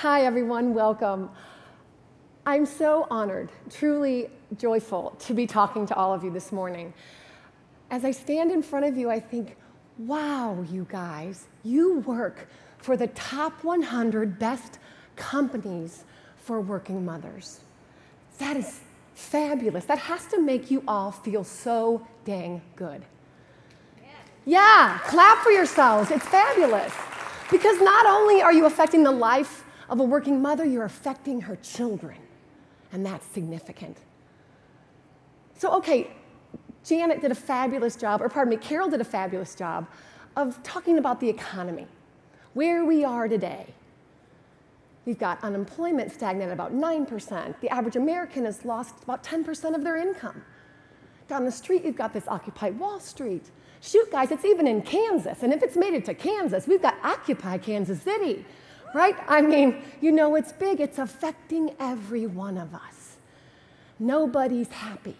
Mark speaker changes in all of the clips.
Speaker 1: Hi, everyone. Welcome. I'm so honored, truly joyful to be talking to all of you this morning. As I stand in front of you, I think, wow, you guys, you work for the top 100 best companies for working mothers. That is fabulous. That has to make you all feel so dang good. Yeah, clap for yourselves. It's fabulous. Because not only are you affecting the life of a working mother, you're affecting her children. And that's significant. So, okay, Janet did a fabulous job, or pardon me, Carol did a fabulous job of talking about the economy, where we are today. We've got unemployment stagnant at about 9%. The average American has lost about 10% of their income. Down the street, you've got this Occupy Wall Street. Shoot, guys, it's even in Kansas. And if it's made it to Kansas, we've got Occupy Kansas City, right? I mean, you know it's big. It's affecting every one of us. Nobody's happy.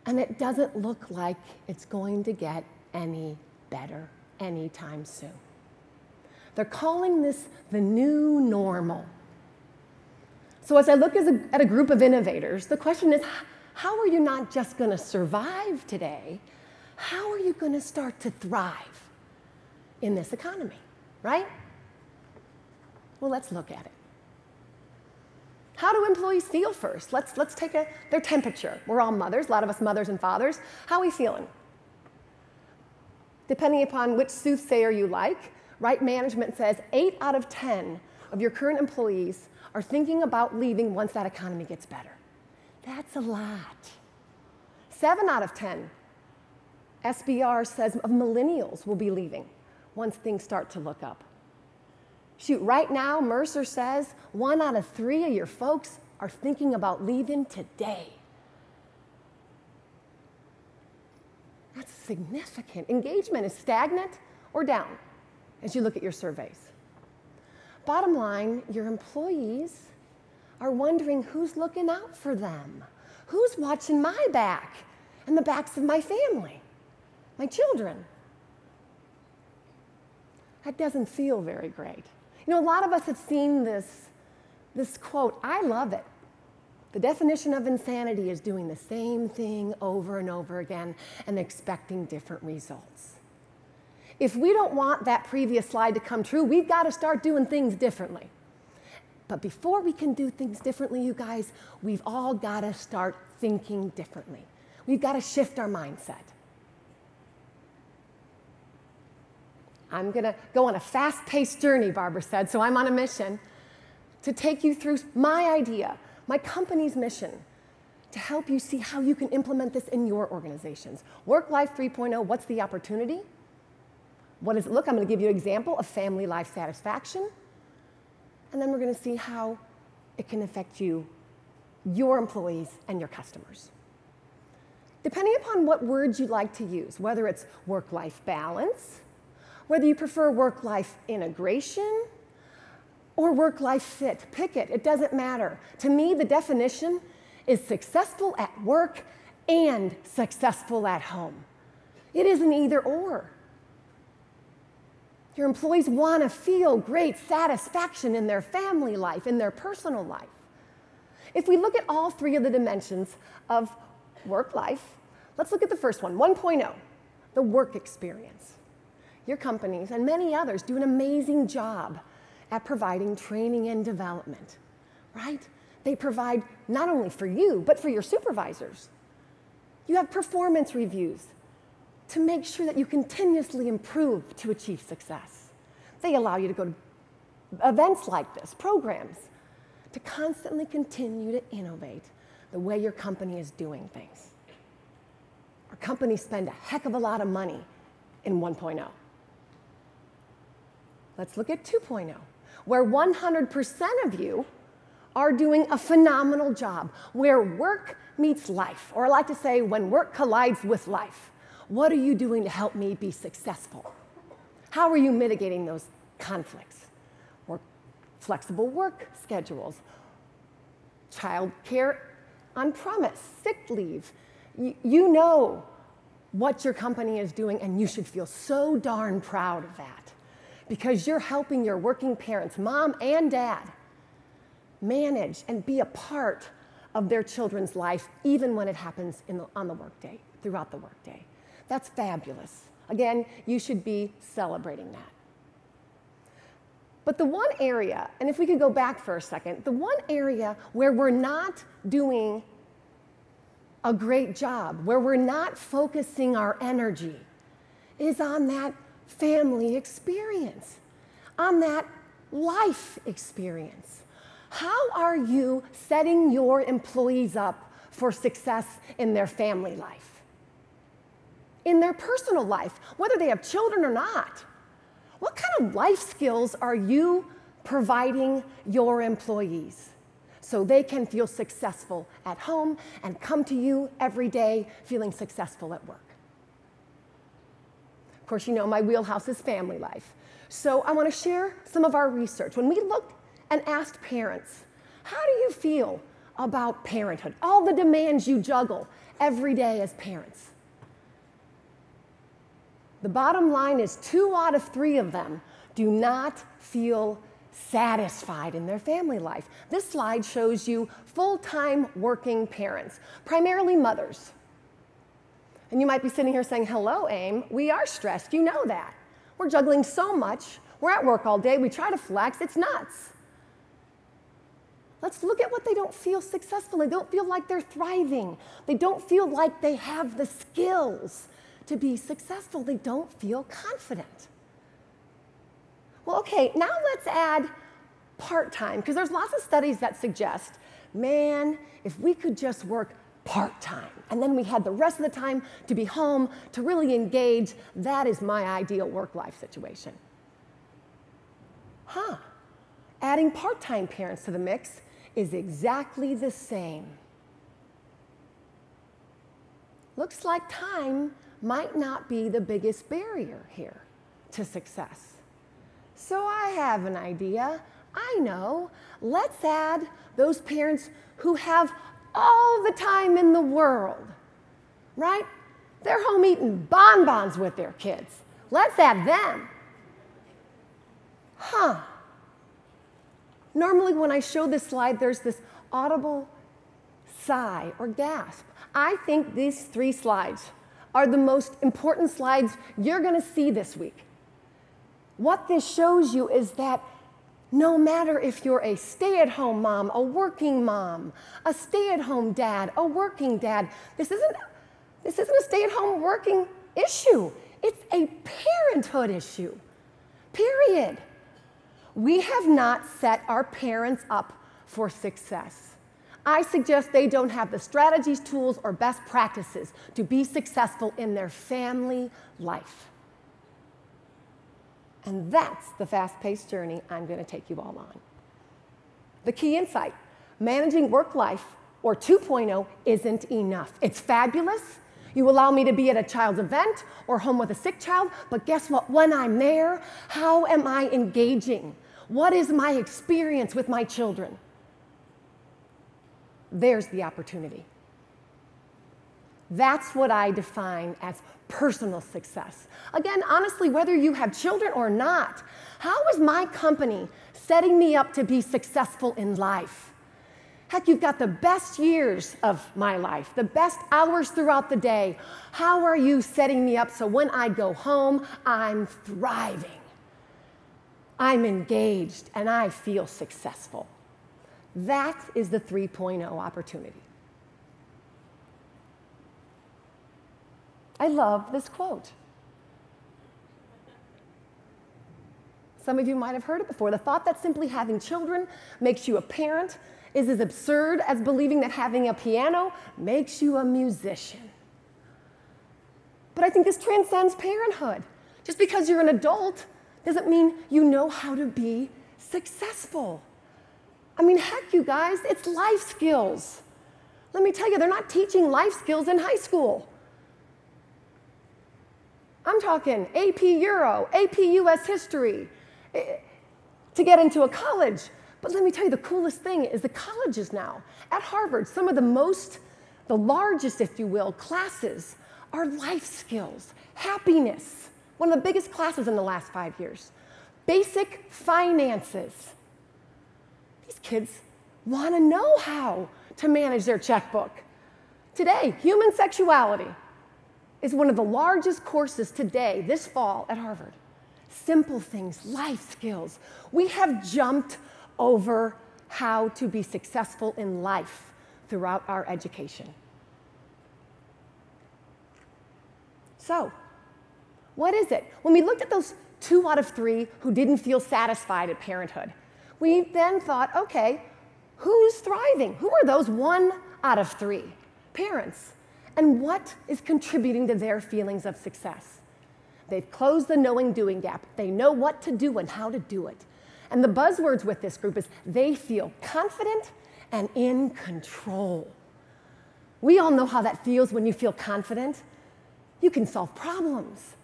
Speaker 1: And it doesn't look like it's going to get any better anytime soon. They're calling this the new normal. So as I look at a group of innovators, the question is, how are you not just going to survive today? How are you going to start to thrive in this economy, right? Well, let's look at it. How do employees feel first? Let's take their temperature. We're all mothers, a lot of us mothers and fathers. How are we feeling? Depending upon which soothsayer you like, Right Management says 8 out of 10 of your current employees are thinking about leaving once that economy gets better. That's a lot. 7 out of 10, SBR says, of millennials will be leaving once things start to look up. Shoot, right now, Mercer says 1 out of 3 of your folks are thinking about leaving today. That's significant. Engagement is stagnant or down as you look at your surveys. Bottom line, your employees are wondering who's looking out for them, who's watching my back and the backs of my family, my children. That doesn't feel very great. You know, a lot of us have seen this quote. I love it. The definition of insanity is doing the same thing over and over again and expecting different results. If we don't want that previous slide to come true, we've got to start doing things differently. But before we can do things differently, you guys, we've all got to start thinking differently. We've got to shift our mindset. I'm going to go on a fast-paced journey, Barbara said, so I'm on a mission to take you through my idea, my company's mission, to help you see how you can implement this in your organizations. Work-Life 3.0, what's the opportunity? What does it look? I'm going to give you an example of family life satisfaction, and then we're going to see how it can affect you, your employees, and your customers. Depending upon what words you like to use, whether it's work-life balance, whether you prefer work-life integration or work-life fit, pick it. It doesn't matter. To me, the definition is successful at work and successful at home. It isn't either or. Your employees want to feel great satisfaction in their family life, in their personal life. If we look at all 3 of the dimensions of work life, let's look at the first one, 1.0, the work experience. Your companies and many others do an amazing job at providing training and development, right? They provide not only for you, but for your supervisors. You have performance reviews to make sure that you continuously improve to achieve success. They allow you to go to events like this, programs, to constantly continue to innovate the way your company is doing things. Our companies spend a heck of a lot of money in 1.0. Let's look at 2.0, where 100% of you are doing a phenomenal job, where work meets life, or I like to say, when work collides with life. What are you doing to help me be successful? How are you mitigating those conflicts? Flexible work schedules, child care on premise, sick leave. You know what your company is doing, and you should feel so darn proud of that. because you're helping your working parents, mom and dad, manage and be a part of their children's life, even when it happens on the workday, throughout the workday. That's fabulous. Again, you should be celebrating that. But the one area, and if we could go back for a second, the one area where we're not doing a great job, where we're not focusing our energy, is on that family experience, on that life experience. How are you setting your employees up for success in their family life, in their personal life, whether they have children or not? What kind of life skills are you providing your employees so they can feel successful at home and come to you every day feeling successful at work? Of course, you know my wheelhouse is family life. So I want to share some of our research. When we looked and asked parents, how do you feel about parenthood? All the demands you juggle every day as parents. The bottom line is 2 out of 3 of them do not feel satisfied in their family life. This slide shows you full-time working parents, primarily mothers. And you might be sitting here saying, hello, Aim, we are stressed, you know that. We're juggling so much, we're at work all day, we try to flex, it's nuts. Let's look at what they don't feel successful. They don't feel like they're thriving. They don't feel like they have the skills to be successful. They don't feel confident. Well, okay, now let's add part-time, because there's lots of studies that suggest, man, if we could just work part-time, and then we had the rest of the time to be home, to really engage, that is my ideal work-life situation. Adding part-time parents to the mix is exactly the same. Looks like time might not be the biggest barrier here to success. So I have an idea. I know. Let's add those parents who have all the time in the world, right? They're home eating bonbons with their kids. Let's add them. Normally when I show this slide, there's this audible sigh or gasp. I think these 3 slides are the most important slides you're going to see this week. What this shows you is that no matter if you're a stay-at-home mom, a working mom, a stay-at-home dad, a working dad, this isn't a stay-at-home working issue. It's a parenthood issue, period. We have not set our parents up for success. I suggest they don't have the strategies, tools, or best practices to be successful in their family life. And that's the fast-paced journey I'm going to take you all on. The key insight, managing work life, or 2.0, isn't enough. It's fabulous. You allow me to be at a child's event or home with a sick child, but guess what? When I'm there, how am I engaging? What is my experience with my children? There's the opportunity. That's what I define as personal success. Again, honestly, whether you have children or not, how is my company setting me up to be successful in life? Heck, you've got the best years of my life, the best hours throughout the day. How are you setting me up so when I go home, I'm thriving, I'm engaged, and I feel successful? That is the 3.0 opportunity. I love this quote. Some of you might have heard it before. The thought that simply having children makes you a parent is as absurd as believing that having a piano makes you a musician. But I think this transcends parenthood. Just because you're an adult doesn't mean you know how to be successful. I mean, heck, you guys, it's life skills. Let me tell you, they're not teaching life skills in high school. I'm talking AP Euro, AP US History, to get into a college. But let me tell you, the coolest thing is the colleges now. At Harvard, some of the largest, if you will, classes are life skills, happiness, one of the biggest classes in the last 5 years, basic finances. These kids want to know how to manage their checkbook. Today, human sexuality is one of the largest courses today, this fall at Harvard. Simple things, life skills. We have jumped over how to be successful in life throughout our education. So, what is it? When we looked at those 2 out of 3 who didn't feel satisfied at parenthood, we then thought, okay, who's thriving? Who are those 1 out of 3 parents? And what is contributing to their feelings of success? They've closed the knowing-doing gap. They know what to do and how to do it. And the buzzwords with this group is they feel confident and in control. We all know how that feels when you feel confident. You can solve problems.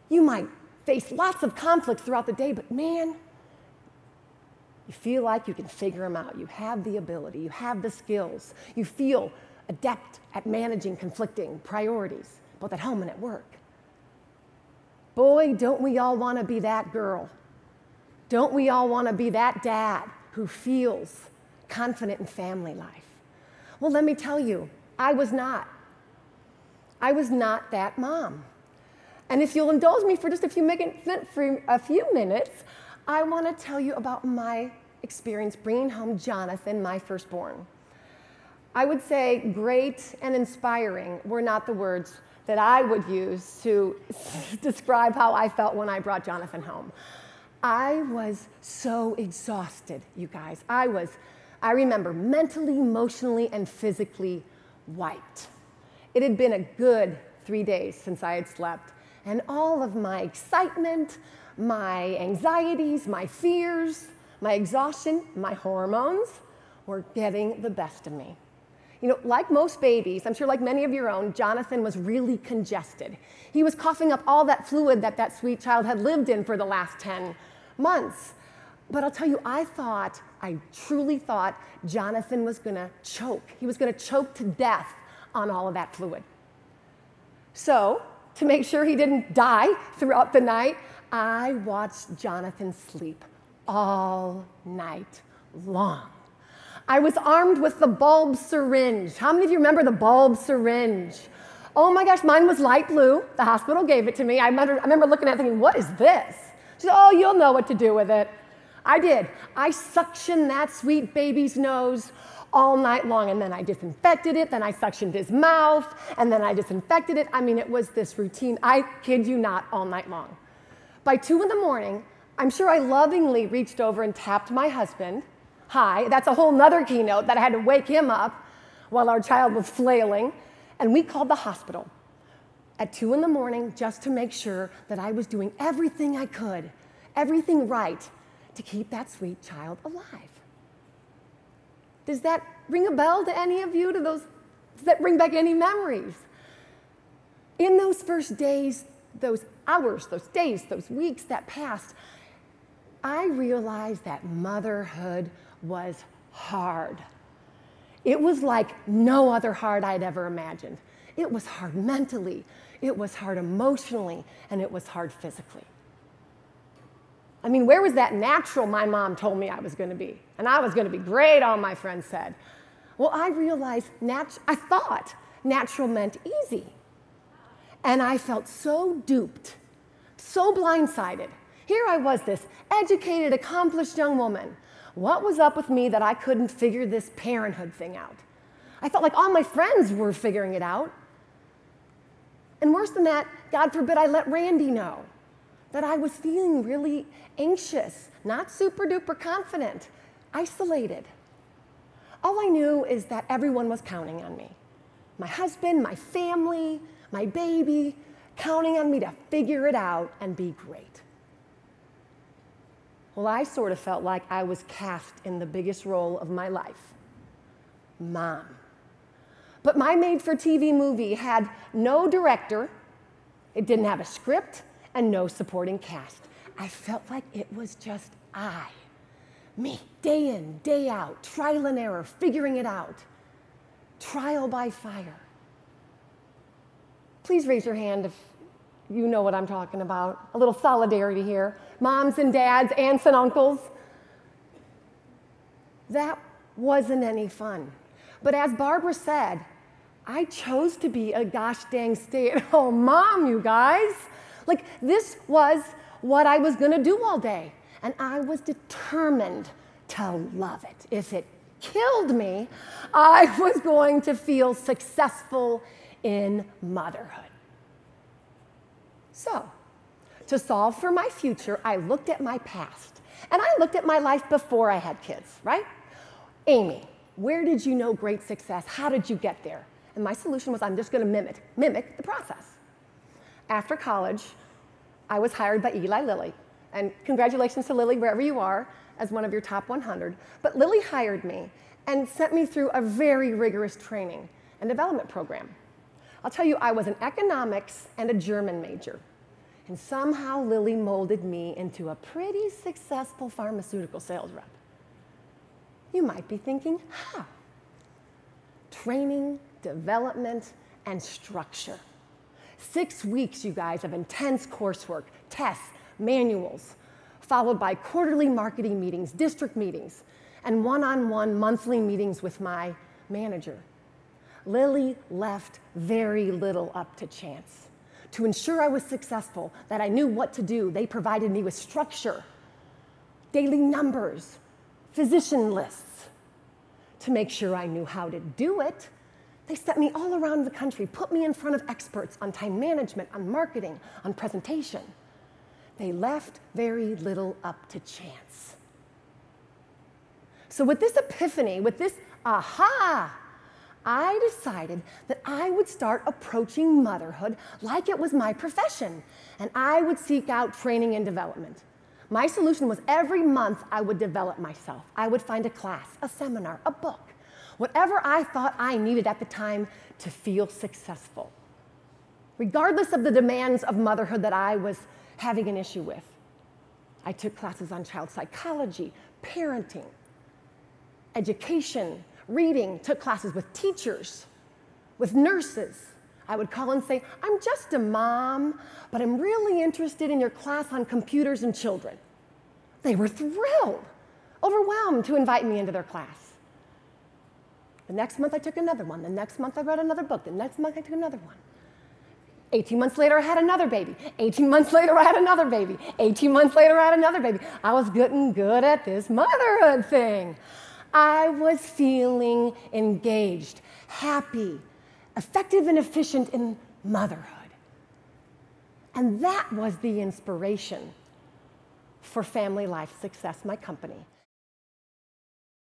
Speaker 1: You might face lots of conflicts throughout the day, but man, you feel like you can figure them out. You have the ability. You have the skills. You feel adept at managing conflicting priorities, both at home and at work. Boy, don't we all want to be that girl. Don't we all want to be that dad who feels confident in family life? Well, let me tell you, I was not. I was not that mom. And if you'll indulge me for just a few minutes, I want to tell you about my experience bringing home Jonathan, my firstborn. I would say great and inspiring were not the words that I would use to describe how I felt when I brought Jonathan home. I was so exhausted, you guys. I remember mentally, emotionally, and physically wiped. It had been a good 3 days since I had slept, and all of my excitement, my anxieties, my fears, my exhaustion, my hormones were getting the best of me. You know, like most babies, I'm sure like many of your own, Jonathan was really congested. He was coughing up all that fluid that sweet child had lived in for the last 10 months. But I'll tell you, I truly thought Jonathan was gonna choke. He was gonna choke to death on all of that fluid. So, to make sure he didn't die throughout the night, I watched Jonathan sleep all night long. I was armed with the bulb syringe. How many of you remember the bulb syringe? Oh my gosh, mine was light blue. The hospital gave it to me. I remember looking at it thinking, what is this? She said, oh, you'll know what to do with it. I did. I suctioned that sweet baby's nose all night long, and then I disinfected it, then I suctioned his mouth, and then I disinfected it. I mean, it was this routine, I kid you not, all night long. By 2 in the morning, I'm sure I lovingly reached over and tapped my husband. Hi, that's a whole nother keynote that I had to wake him up while our child was flailing, and we called the hospital at 2 in the morning just to make sure that I was doing everything I could, everything right, to keep that sweet child alive. Does that ring a bell to any of you? Does that bring back any memories? In those first days, those hours, those days, those weeks that passed, I realized that motherhood was hard. It was like no other hard I'd ever imagined. It was hard mentally, it was hard emotionally, and it was hard physically. I mean, where was that natural my mom told me I was going to be? And I was going to be great, all my friends said. Well, I realized, I thought natural meant easy. And I felt so duped, so blindsided. Here I was, this educated, accomplished young woman. What was up with me that I couldn't figure this parenthood thing out? I felt like all my friends were figuring it out. And worse than that, God forbid I let Randy know that I was feeling really anxious, not super duper confident, isolated. All I knew is that everyone was counting on me. My husband, my family, my baby, counting on me to figure it out and be great. Well, I sort of felt like I was cast in the biggest role of my life, mom. But my made-for-TV movie had no director, it didn't have a script, and no supporting cast. I felt like it was just me, day in, day out, trial and error, figuring it out, trial by fire. Please raise your hand if You know what I'm talking about. A little solidarity here. Moms and dads, aunts and uncles. That wasn't any fun. But as Barbara said, I chose to be a gosh dang stay-at-home mom, you guys. Like, this was what I was gonna do all day. And I was determined to love it. If it killed me, I was going to feel successful in motherhood. So, to solve for my future, I looked at my past. And I looked at my life before I had kids, right? Amy, where did you know great success? How did you get there? And my solution was, I'm just going to mimic the process. After college, I was hired by Eli Lilly. And congratulations to Lilly, wherever you are, as one of your top 100. But Lilly hired me and sent me through a very rigorous training and development program. I'll tell you, I was an economics and a German major. And somehow Lilly molded me into a pretty successful pharmaceutical sales rep. You might be thinking, how? Training, development, and structure. 6 weeks, you guys, of intense coursework, tests, manuals, followed by quarterly marketing meetings, district meetings, and one-on-one monthly meetings with my manager. Lilly left very little up to chance. To ensure I was successful, that I knew what to do, they provided me with structure, daily numbers, physician lists. To make sure I knew how to do it, they sent me all around the country, put me in front of experts on time management, on marketing, on presentation. They left very little up to chance. So with this epiphany, with this aha, I decided that I would start approaching motherhood like it was my profession, and I would seek out training and development. My solution was every month I would develop myself. I would find a class, a seminar, a book, whatever I thought I needed at the time to feel successful, regardless of the demands of motherhood that I was having an issue with. I took classes on child psychology, parenting, education, reading, took classes with teachers, with nurses. I would call and say, I'm just a mom, but I'm really interested in your class on computers and children. They were thrilled, overwhelmed to invite me into their class. The next month I took another one. The next month I read another book. The next month I took another one. 18 months later, I had another baby. 18 months later, I had another baby. 18 months later, I had another baby. I was getting good at this motherhood thing. I was feeling engaged, happy, effective and efficient in motherhood. And that was the inspiration for FamilyLife Success, my company.